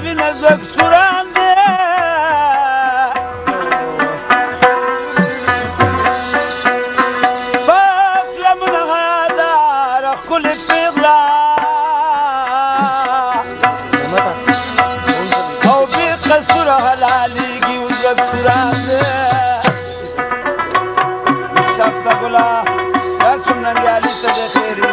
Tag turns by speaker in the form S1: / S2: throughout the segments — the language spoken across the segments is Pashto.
S1: وینه زک سوران دی پاک لمنه غاداره ښکلې پیغله او بې قصوره حلالېږي زک سوران دی شفته ګله درشم ننګیالي ته د خیري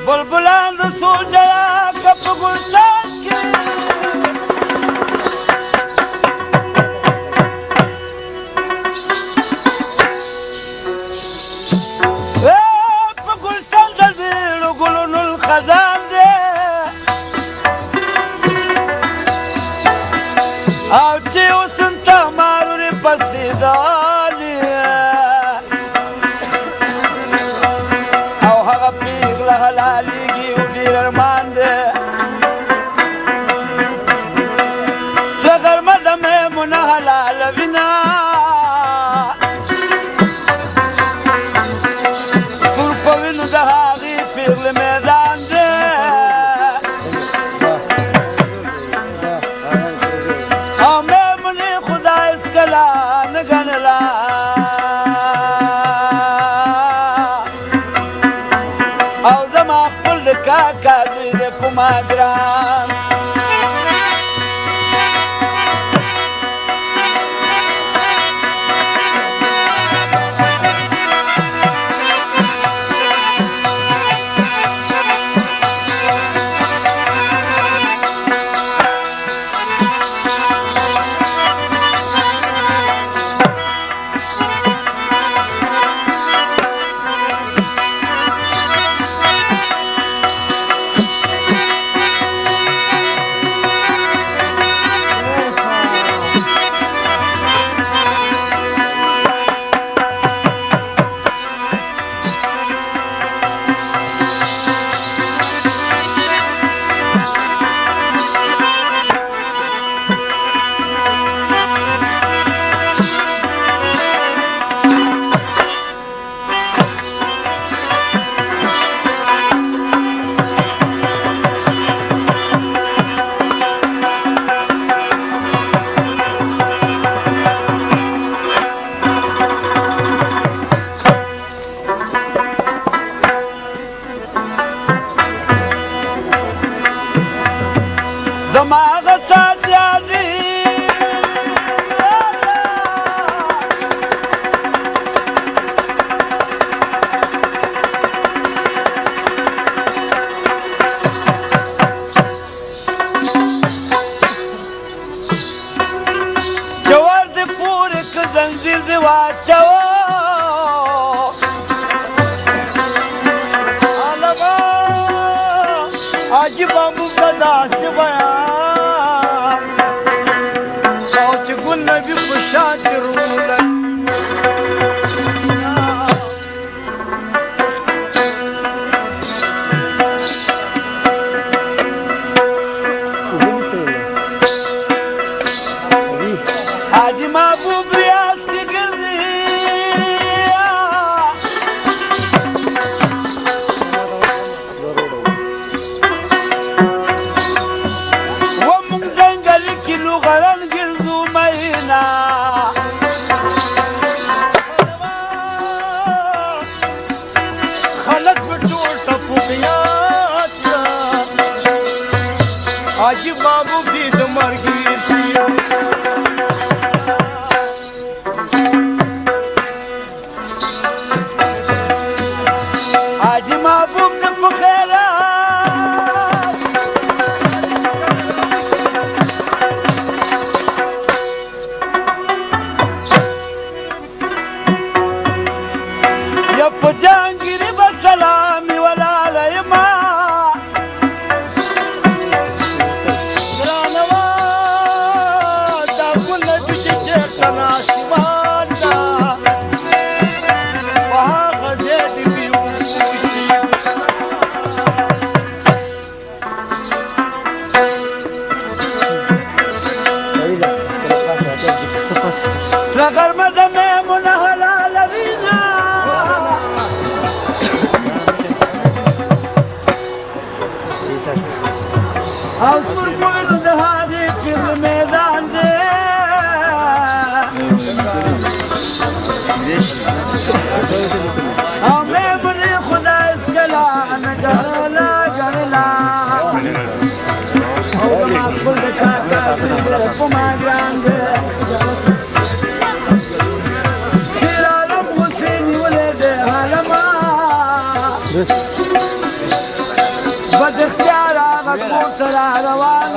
S1: بلبلان د سوچیا کپ ګلشان کې په ګلشان د زیړو ګلونو الخزان دی او چې اوس ته مارورې پسې دالي او هغه پیغله حلالېږي او ډېر ارمان دی څه غرمه د میمونه حلالوینه سور په وینو د هغې پیغلې میدان دی او میمونې خدای هېڅکله نه ګڼله او زما خپل د کاکا زوی دی په ما ګران زما هغه ساعت یادي جوار دې پورې که زنځیر دې واچوه
S2: عجیبه موږ ته داسې بیان او چې ګل نبي په شان دې رولک
S1: حاجي محبوب ریاض کې ګرځي ومونږ ځنګل کې لوغړن ګرځو مینا
S2: خلک په ټول ټپوغیات عجیب محبوب دې د مرګ شي
S1: لغرمة ميمونة هلال بينا او تركوا ده هذه في الميدان ده او ميموني خدا اسكلا انا قرلا او ما كل كاتا فما جراند شيرالم حسيني ولد هلما بد اختیارا غدو سرا روان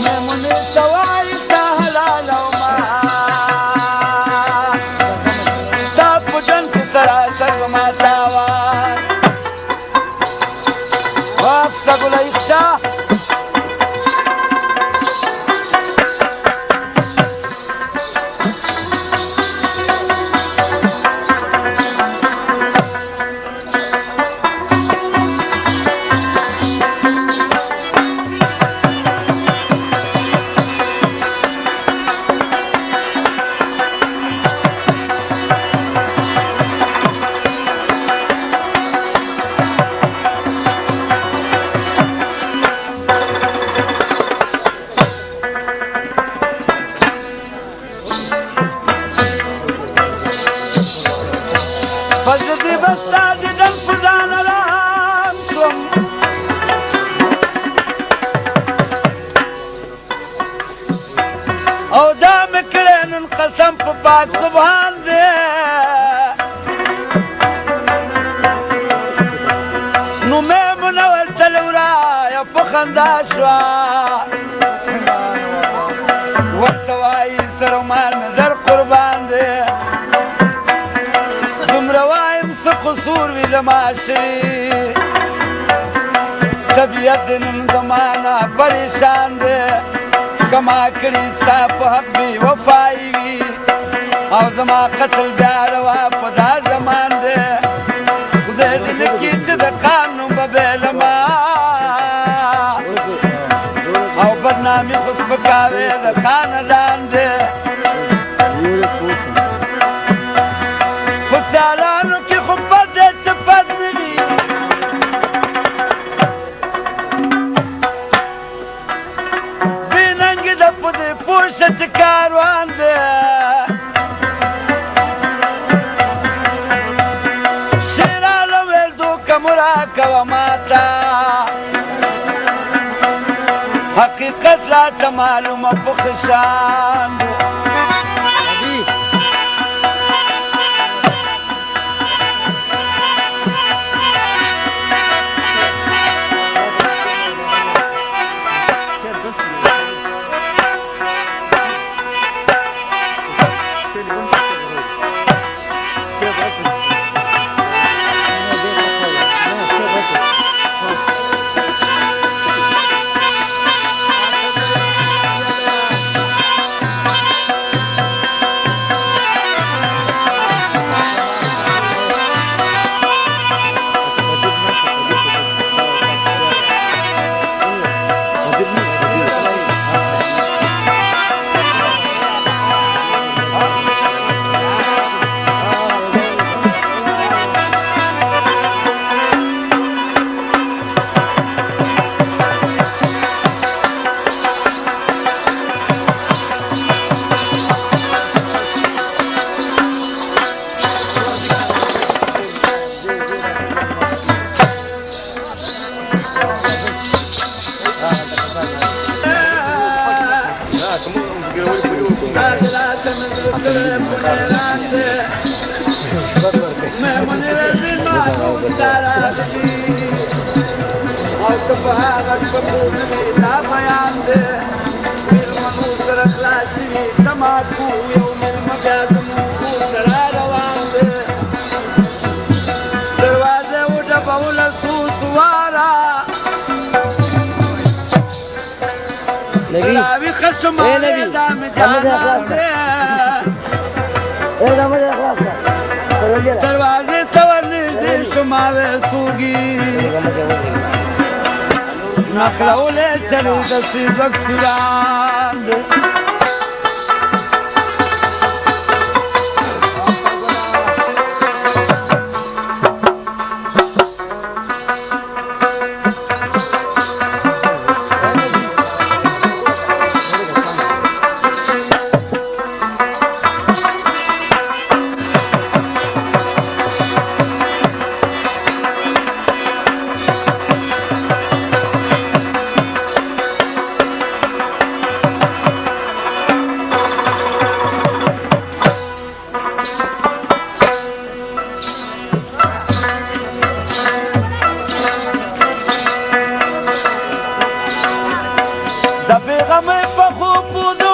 S1: میمونی سوائی تا حلال وما تا پجن کی سرا سرما تاوان وقت گل اخشا فجدي بستا دل فدان رامكم او دام كلين انقسم فباك سبحان ذي نميم نولت الورايا فخن داشوا والتواي سرمان مزر قربان ذي روايم سقصور في دماشي طبيعت من زمانہ پریشان دے کما کری ستا حبی وفائی وی او زما قتل بیاروا پدا زمان دے خدای دل کی چد قانون ببیلما او بدنامی خود بکاوے دا خاندان دے خوددارانو کی خبت دے چپت ملی بیننگی دا پدی پوشت کاروان دے شیرالو ویلدو کمرا کوا ماتا حقیقت لا تمالوم پخشان دے दरवाजे तवरने दे शुमावे सूगी نخلولې چلې د سیزک سیران د پیغمې په خوب